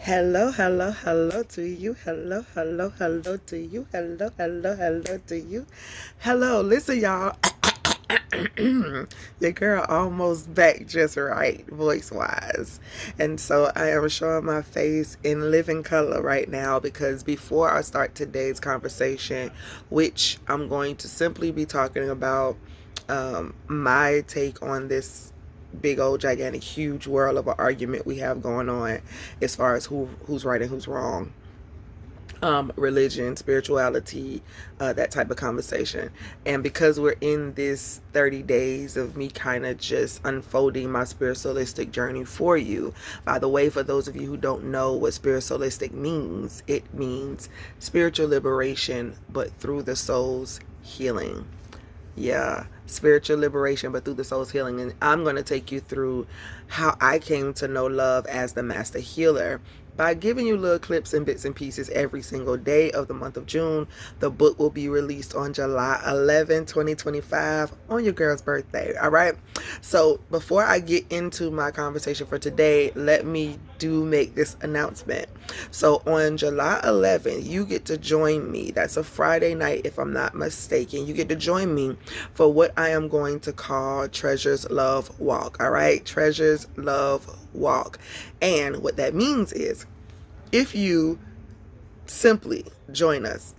Hello, hello, hello to you. Hello, hello, hello to you. Hello, hello, hello to you. Hello, listen, y'all. Your girl almost back just right, voice wise. And so I am showing my face in living color right now because before I start today's conversation, which I'm going to simply be talking about my take on this big old gigantic huge world of an argument we have going on as far as who's right and who's wrong, religion, spirituality, that type of conversation. And because we're in this 30 days of me kind of just unfolding my spiritualistic journey for you. By the way, for those of you who don't know what spiritualistic means, it means spiritual liberation but through the soul's healing. Yeah, spiritual liberation but through the soul's healing. And I'm going to take you through how I came to know love as the master healer by giving you little clips and bits and pieces every single day of the month of June. The book will be released on July 11, 2025, on your girl's birthday. All right. So before I get into my conversation for today, let me make this announcement. So on July 11th, you get to join me. That's a Friday night, if I'm not mistaken. You get to join me for what I am going to call Treasures Love Walk. All right. Treasures Love Walk. And what that means is if you simply join us,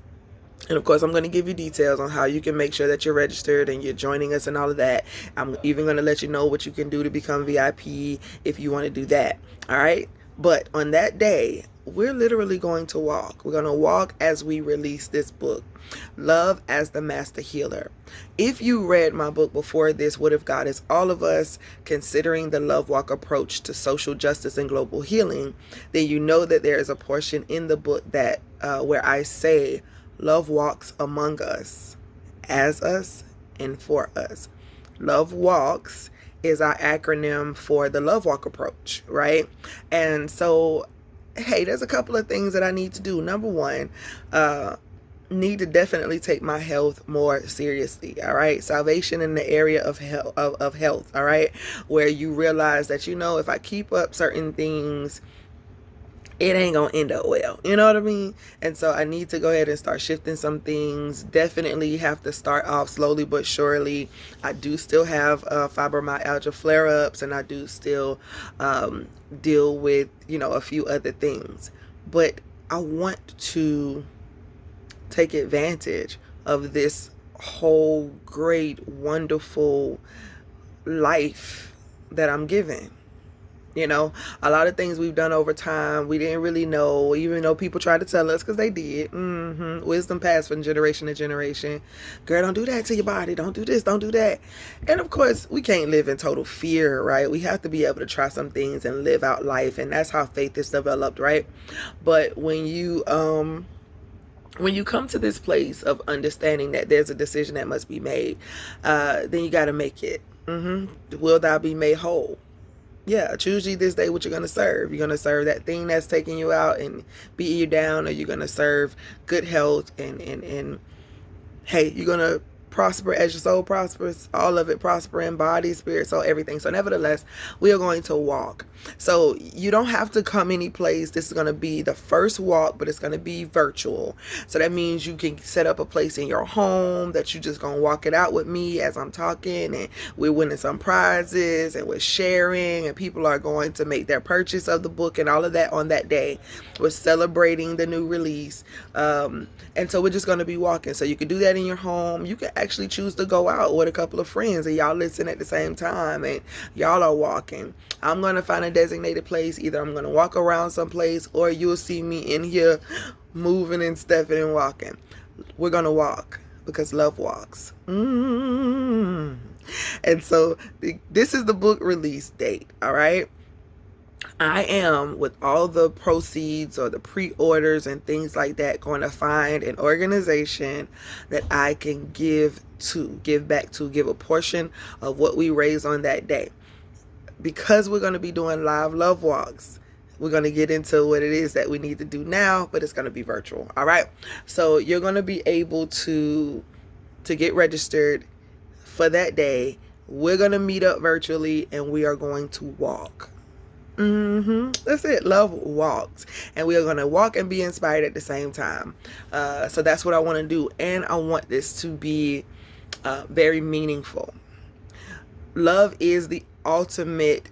and of course, I'm going to give you details on how you can make sure that you're registered and you're joining us and all of that. I'm even going to let you know what you can do to become VIP if you want to do that. All right. But on that day, we're literally going to walk. We're going to walk as we release this book, Love as the Master Healer. If you read my book before this, What If God Is All of Us, considering the Love Walk approach to social justice and global healing, then you know that there is a portion in the book that where I say, love walks among us, as us, and for us. Love walks is our acronym for the love walk approach, right? And so, hey, there's a couple of things that I need to do. Number one, need to definitely take my health more seriously. All right. Salvation in the area of health. All right. Where you realize that, if I keep up certain things, it ain't gonna end up well. You know what I mean? And so I need to go ahead and start shifting some things. Definitely have to start off slowly but surely. I do still have fibromyalgia flare-ups, and I do still deal with, a few other things. But I want to take advantage of this whole great, wonderful life that I'm given. A lot of things we've done over time, we didn't really know, even though people tried to tell us, because they did. Wisdom passed from generation to generation. Girl, don't do that to your body. Don't do this. Don't do that. And of course, we can't live in total fear, right? We have to be able to try some things and live out life. And that's how faith is developed, right? But when you come to this place of understanding that there's a decision that must be made, then you got to make it. Will thou be made whole? Yeah, choose ye this day what you're going to serve. You're going to serve that thing that's taking you out and beating you down, or you're going to serve good health and hey, you're going to prosper as your soul prospers, all of it prosper in body, spirit, soul, everything. So nevertheless, we are going to walk. So you don't have to come any place. This is going to be the first walk, but it's going to be virtual. So that means you can set up a place in your home that you're just going to walk it out with me as I'm talking, and we're winning some prizes and we're sharing, and people are going to make their purchase of the book and all of that on that day. We're celebrating the new release. And so we're just going to be walking. So you can do that in your home. You can actually choose to go out with a couple of friends and y'all listen at the same time and y'all are walking. I'm going to find a designated place. Either I'm going to walk around someplace, or you'll see me in here moving and stepping and walking. We're going to walk because love walks. And so this is the book release date. All right. I am, with all the proceeds or the pre-orders and things like that, going to find an organization that I can give back to, give a portion of what we raise on that day. Because we're going to be doing live love walks, we're going to get into what it is that we need to do now, but it's going to be virtual. All right. So you're going to be able to get registered for that day. We're going to meet up virtually and we are going to walk. That's it. Love walks, and we are going to walk and be inspired at the same time. So that's what I want to do, and I want this to be very meaningful. Love is the ultimate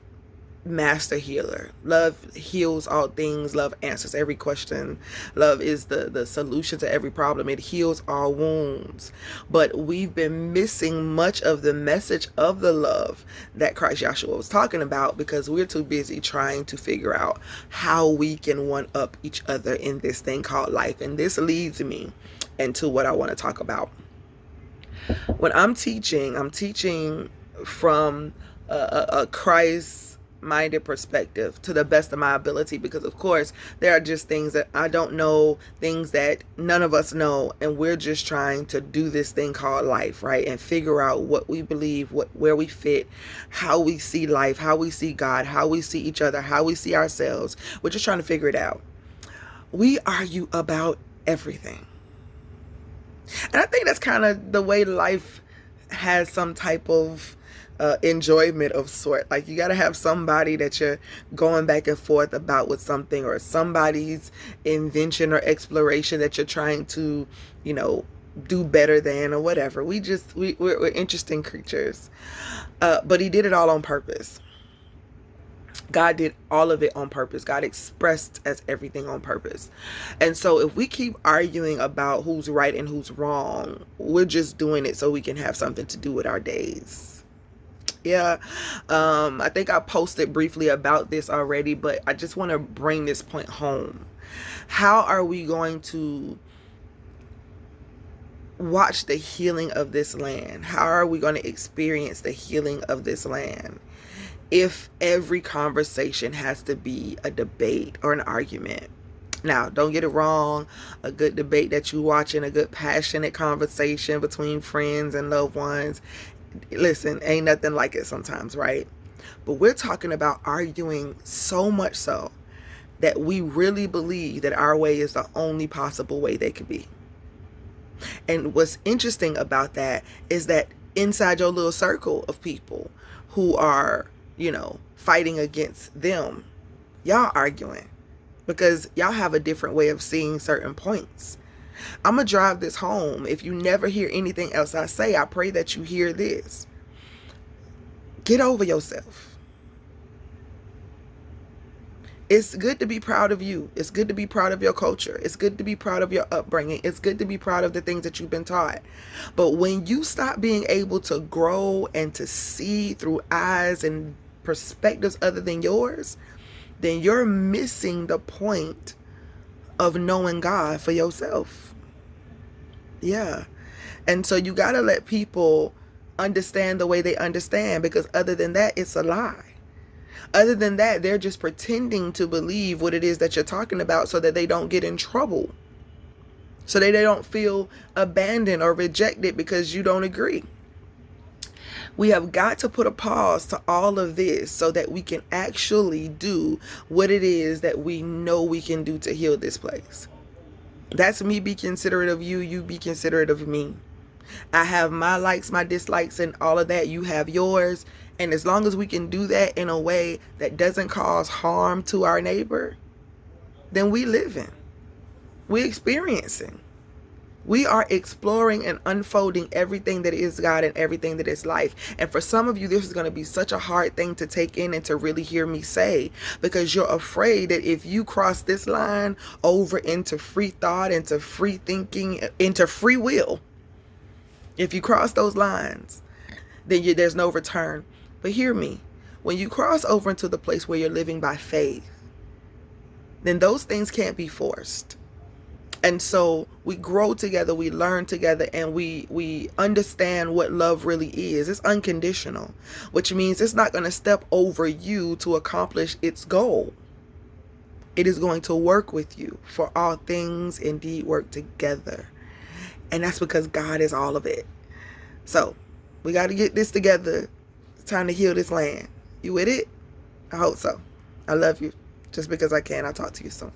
master healer. Love heals all things. Love answers every question. Love is the solution to every problem. It heals all wounds. But we've been missing much of the message of the love that Christ Yahshua was talking about because we're too busy trying to figure out how we can one up each other in this thing called life. And this leads me into what I want to talk about. When I'm teaching from a Christ-minded perspective to the best of my ability, because of course there are just things that I don't know, things that none of us know, and we're just trying to do this thing called life, right? And figure out what we believe, where we fit, how we see life, how we see God, how we see each other, how we see ourselves. We're just trying to figure it out. We argue about everything. And I think that's kind of the way life has some type of enjoyment of sort. Like, you got to have somebody that you're going back and forth about with something, or somebody's invention or exploration that you're trying to, do better than, or whatever. We're interesting creatures. But he did it all on purpose. God did all of it on purpose. God expressed as everything on purpose. And so if we keep arguing about who's right and who's wrong, we're just doing it so we can have something to do with our days. Yeah. I think I posted briefly about this already, but I just want to bring this point home. How are we going to watch the healing of this land? How are we going to experience the healing of this land if every conversation has to be a debate or an argument? Now, don't get it wrong. A good debate that you watching, a good passionate conversation between friends and loved ones, listen, ain't nothing like it sometimes, right? But we're talking about arguing so much so that we really believe that our way is the only possible way they could be. And what's interesting about that is that inside your little circle of people who are, fighting against them, y'all arguing because y'all have a different way of seeing certain points. I'm going to drive this home. If you never hear anything else I say, I pray that you hear this. Get over yourself. It's good to be proud of you. It's good to be proud of your culture. It's good to be proud of your upbringing. It's good to be proud of the things that you've been taught. But when you stop being able to grow and to see through eyes and perspectives other than yours, then you're missing the point of knowing God for yourself. Yeah. And so you got to let people understand the way they understand, because other than that, it's a lie. Other than that, they're just pretending to believe what it is that you're talking about so that they don't get in trouble, so that they don't feel abandoned or rejected because you don't agree. We have got to put a pause to all of this so that we can actually do what it is that we know we can do to heal this place. That's me be considerate of you. You be considerate of me. I have my likes, my dislikes, and all of that. You have yours. And as long as we can do that in a way that doesn't cause harm to our neighbor, then we living. We experiencing. We are exploring and unfolding everything that is God and everything that is life. And for some of you, this is going to be such a hard thing to take in and to really hear me say, because you're afraid that if you cross this line over into free thought, into free thinking, into free will, if you cross those lines, then there's no return. But hear me, when you cross over into the place where you're living by faith, then those things can't be forced. And so we grow together, we learn together, and we understand what love really is. It's unconditional, which means it's not going to step over you to accomplish its goal. It is going to work with you, for all things indeed work together. And that's because God is all of it. So we got to get this together. It's time to heal this land. You with it? I hope so. I love you. Just because I can. I'll talk to you soon.